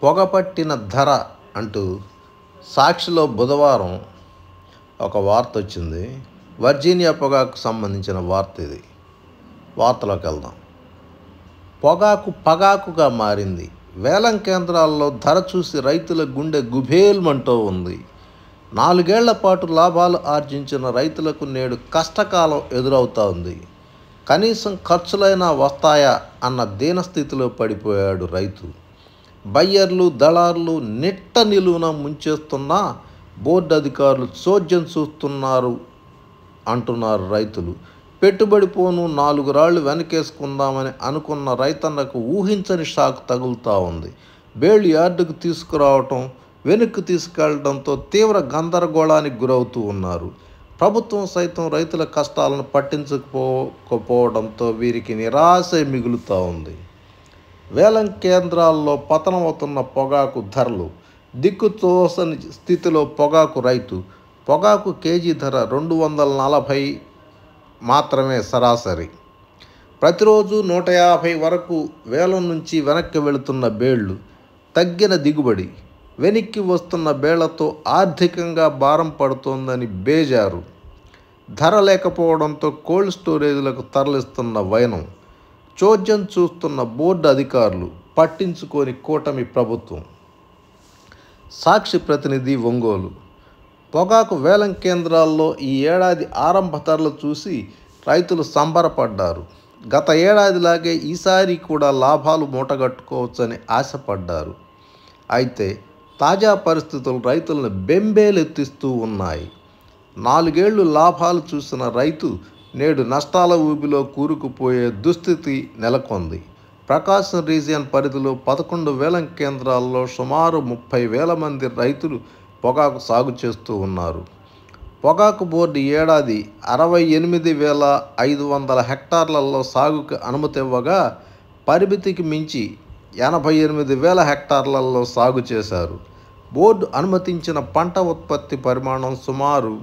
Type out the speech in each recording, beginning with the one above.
పొగపట్టిన ధర అంటూ సాక్షిలో బుధవారం ఒక వార్త వచ్చింది. వర్జీనియా పొగాకు సంబంధించిన వార్త ఇది. వార్తలోకి వెళ్దాం. పొగాకు పగాకుగా మారింది. వేలం కేంద్రాల్లో ధర చూసి రైతుల గుండె గుబేల్మంటూ ఉంది. 4 ఏళ్ల పాటు లాభాలు ఆర్జించిన రైతులకు నేడు కష్టకాలం ఎదురవుతా ఉంది. కనీసం ఖర్చులైనా వస్తాయా అన్న దీనస్థితిలో పడిపోయాడు రైతు. బయ్యర్లు, దళారులు నిట్ట నిలువున ముంచేస్తున్నా బోర్డు అధికారులు చోద్యం చూస్తున్నారు అంటున్నారు రైతులు. పెట్టుబడి పోను 4 రాళ్లు వెనకేసుకుందామని అనుకున్న రైతన్నకు ఊహించని షాక్ తగులుతూ ఉంది. బేళ్లు యార్డుకు తీసుకురావటం, వెనక్కి తీసుకెళ్లడంతో తీవ్ర గందరగోళానికి గురవుతూ ఉన్నారు. ప్రభుత్వం సైతం రైతుల కష్టాలను పట్టించకపోవడంతో వీరికి నిరాశ మిగులుతూ ఉంది. వేలం కేంద్రాల్లో పతనమవుతున్న పొగాకు ధరలు. దిక్కుతోసని స్థితిలో పొగాకు రైతు. పొగాకు కేజీ ధర 240 మాత్రమే సరాసరి. ప్రతిరోజు 150 వరకు వేలం నుంచి వెనక్కి వెళుతున్న బేళ్లు. తగ్గిన దిగుబడి. వెనక్కి వస్తున్న బేళ్లతో ఆర్థికంగా భారం పడుతోందని బేజారు. ధర లేకపోవడంతో కోల్డ్ స్టోరేజీలకు తరలిస్తున్న వైనం. చోద్యం చూస్తున్న బోర్డు అధికారులు, పట్టించుకోని కూటమి ప్రభుత్వం. సాక్షి ప్రతినిధి ఒంగోలు. పొగాకు వేలం కేంద్రాల్లో ఈ ఏడాది ఆరంభ ధరలు చూసి రైతులు సంబరపడ్డారు. గత ఏడాదిలాగే ఈసారి కూడా లాభాలు మూటగట్టుకోవచ్చని ఆశపడ్డారు. అయితే తాజా పరిస్థితులు రైతులను బెంబేలెత్తిస్తూ ఉన్నాయి. 4 ఏళ్లు లాభాలు చూసిన రైతు నేడు నష్టాల ఊబిలో కూరుకుపోయే దుస్థితి నెలకొంది. ప్రకాశం రీజియన్ పరిధిలో 11 వేలం కేంద్రాల్లో సుమారు 30,000 మంది రైతులు పొగాకు సాగు చేస్తూ ఉన్నారు. పొగాకు బోర్డు ఏడాది 68,500 హెక్టార్లలో సాగుకు అనుమతి ఇవ్వగా పరిమితికి మించి 88,000 హెక్టార్లలో సాగు చేశారు. బోర్డు అనుమతించిన పంట ఉత్పత్తి పరిమాణం సుమారు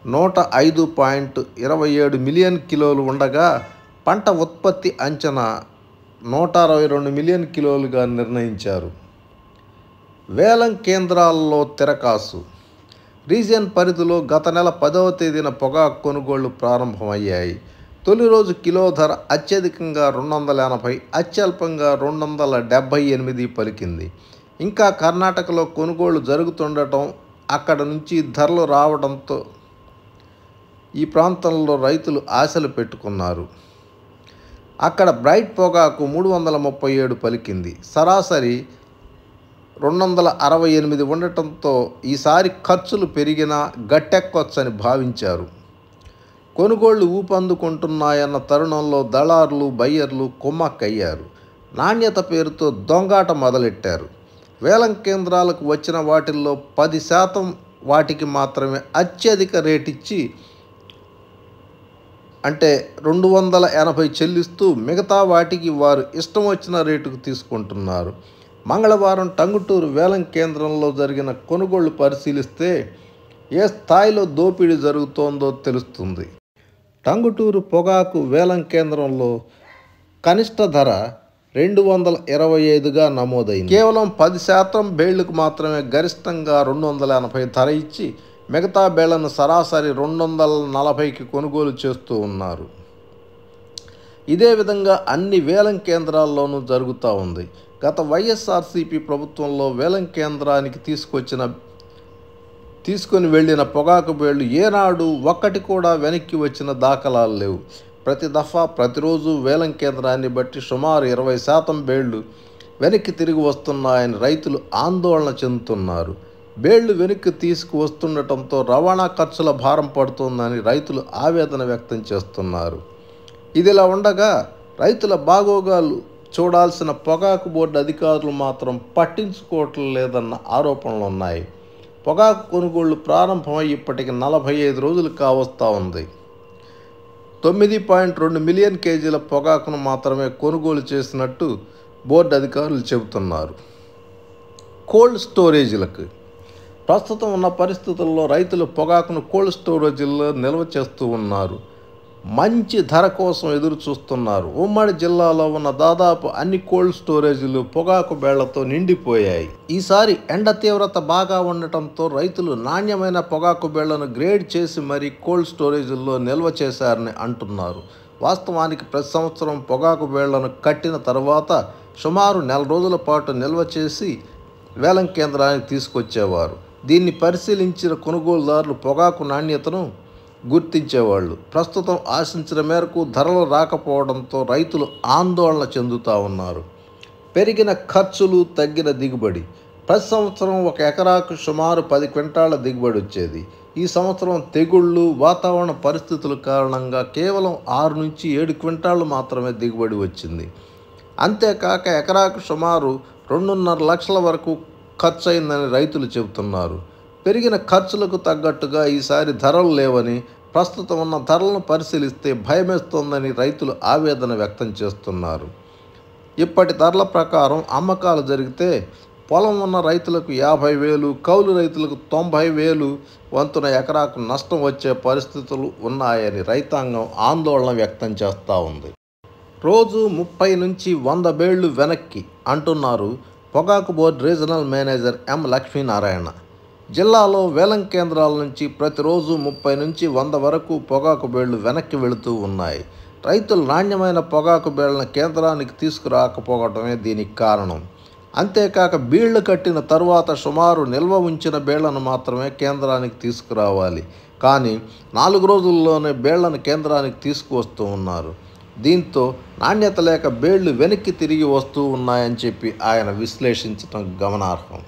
105.27 మిలియన్ కిలోలు ఉండగా పంట ఉత్పత్తి అంచనా 162 మిలియన్ కిలోలుగా నిర్ణయించారు. వేలం కేంద్రాల్లో తిరకాసు. రీజియన్ పరిధిలో గత నెల 10వ తేదీన పొగాకు కొనుగోళ్లు ప్రారంభమయ్యాయి. తొలి రోజు కిలో ధర అత్యధికంగా 280, అత్యల్పంగా 278 పలికింది. ఇంకా కర్ణాటకలో కొనుగోళ్లు జరుగుతుండటం, అక్కడ నుంచి ధరలు రావడంతో ఈ ప్రాంతంలో రైతులు ఆశలు పెట్టుకున్నారు. అక్కడ బ్రైట్ పొగాకు 337 పలికింది. సరాసరి 268 ఉండటంతో ఈసారి ఖర్చులు పెరిగినా గట్టెక్కొచ్చని భావించారు. కొనుగోళ్లు ఊపందుకుంటున్నాయన్న తరుణంలో దళారులు, బయ్యర్లు కుమ్మక్కయ్యారు. నాణ్యత పేరుతో దొంగాట మొదలెట్టారు. వేలం కేంద్రాలకు వచ్చిన వాటిల్లో 10% వాటికి మాత్రమే అత్యధిక రేటిచ్చి, అంటే 280 చెల్లిస్తూ మిగతా వాటికి వారు ఇష్టం వచ్చిన రేటుకు తీసుకుంటున్నారు. మంగళవారం టంగుటూరు వేలం కేంద్రంలో జరిగిన కొనుగోళ్లు పరిశీలిస్తే ఏ స్థాయిలో దోపిడీ జరుగుతోందో తెలుస్తుంది. టంగుటూరు పొగాకు వేలం కేంద్రంలో కనిష్ట ధర 225గా నమోదైంది. కేవలం 10% బేళ్లకు మాత్రమే గరిష్టంగా 280 ధర ఇచ్చి మిగతా బేళ్లను సరాసరి 240కి కొనుగోలు చేస్తూ ఉన్నారు. ఇదే విధంగా అన్ని వేలం కేంద్రాల్లోనూ జరుగుతూ ఉంది. గత వైఎస్ఆర్సీపీ ప్రభుత్వంలో వేలం కేంద్రానికి తీసుకొని వెళ్ళిన పొగాకు బేళ్లు ఏనాడు ఒక్కటి కూడా వెనక్కి వచ్చిన దాఖలాలు లేవు. ప్రతి దఫా ప్రతిరోజు వేలం కేంద్రాన్ని బట్టి సుమారు 20% బేళ్లు వెనక్కి తిరిగి వస్తున్నాయని రైతులు ఆందోళన చెందుతున్నారు. బేళ్లు వెనక్కి తీసుకువస్తుండటంతో రవాణా ఖర్చుల భారం పడుతుందని రైతులు ఆవేదన వ్యక్తం చేస్తున్నారు. ఇదిలా ఉండగా రైతుల బాగోగాలు చూడాల్సిన పొగాకు బోర్డు అధికారులు మాత్రం పట్టించుకోవటం లేదన్న ఆరోపణలు ఉన్నాయి. పొగాకు కొనుగోళ్లు ప్రారంభమై ఇప్పటికి 45 రోజులు కావస్తూ ఉంది. 9.2 మిలియన్ కేజీల పొగాకును మాత్రమే కొనుగోలు చేసినట్టు బోర్డు అధికారులు చెబుతున్నారు. కోల్డ్ స్టోరేజీలకు. ప్రస్తుతం ఉన్న పరిస్థితుల్లో రైతులు పొగాకును కోల్డ్ స్టోరేజీల్లో నిల్వ చేస్తూ ఉన్నారు. మంచి ధర కోసం ఎదురు చూస్తున్నారు. ఉమ్మడి జిల్లాలో ఉన్న దాదాపు అన్ని కోల్డ్ స్టోరేజీలు పొగాకు బేళ్లతో నిండిపోయాయి. ఈసారి ఎండ తీవ్రత బాగా ఉండటంతో రైతులు నాణ్యమైన పొగాకు బేళ్లను గ్రేడ్ చేసి మరీ కోల్డ్ స్టోరేజీల్లో నిల్వ చేశారని అంటున్నారు. వాస్తవానికి ప్రతి సంవత్సరం పొగాకు బేళ్లను కట్టిన తర్వాత సుమారు నెల రోజుల పాటు నిల్వ చేసి వేలం కేంద్రానికి తీసుకొచ్చేవారు. దీన్ని పరిశీలించిన కొనుగోలుదారులు పొగాకు నాణ్యతను గుర్తించేవాళ్ళు. ప్రస్తుతం ఆశించిన మేరకు ధరలు రాకపోవడంతో రైతులు ఆందోళన చెందుతూ ఉన్నారు. పెరిగిన ఖర్చులు, తగ్గిన దిగుబడి. ప్రతి సంవత్సరం ఒక ఎకరాకు సుమారు 10 క్వింటాళ్ల దిగుబడి వచ్చేది. ఈ సంవత్సరం తెగుళ్ళు, వాతావరణ పరిస్థితుల కారణంగా కేవలం 6 నుంచి 7 క్వింటాళ్లు మాత్రమే దిగుబడి వచ్చింది. అంతేకాక ఎకరాకు సుమారు 2.5 లక్షల వరకు ఖర్చు అయిందని రైతులు చెబుతున్నారు. పెరిగిన ఖర్చులకు తగ్గట్టుగా ఈసారి ధరలు లేవని, ప్రస్తుతం ఉన్న ధరలను పరిశీలిస్తే భయమేస్తోందని రైతులు ఆవేదన వ్యక్తం చేస్తున్నారు. ఇప్పటి ధరల ప్రకారం అమ్మకాలు జరిగితే పొలం ఉన్న రైతులకు 50,000, కౌలు రైతులకు 90,000 వంతున ఎకరాకు నష్టం వచ్చే పరిస్థితులు ఉన్నాయని రైతాంగం ఆందోళన వ్యక్తం చేస్తూ ఉంది. రోజు 30 నుంచి 100 బేళ్లు వెనక్కి అంటున్నారు పొగాకు బోర్డు రీజనల్ మేనేజర్ ఎం లక్ష్మీనారాయణ. జిల్లాలో వేలం కేంద్రాల నుంచి ప్రతిరోజు 30 నుంచి 100 వరకు పొగాకు బేళ్లు వెనక్కి వెళుతూ ఉన్నాయి. రైతులు నాణ్యమైన పొగాకు బేళ్లను కేంద్రానికి తీసుకురాకపోవడమే దీనికి కారణం. అంతేకాక బీళ్లు కట్టిన తరువాత సుమారు నిల్వ ఉంచిన బేళ్లను మాత్రమే కేంద్రానికి తీసుకురావాలి. కానీ 4 రోజుల్లోనే బేళ్లను కేంద్రానికి తీసుకువస్తూ ఉన్నారు. దీంతో నాణ్యత లేక బేళ్లు వెనక్కి తిరిగి వస్తూ ఉన్నాయని చెప్పి ఆయన విశ్లేషించడం గమనార్హం.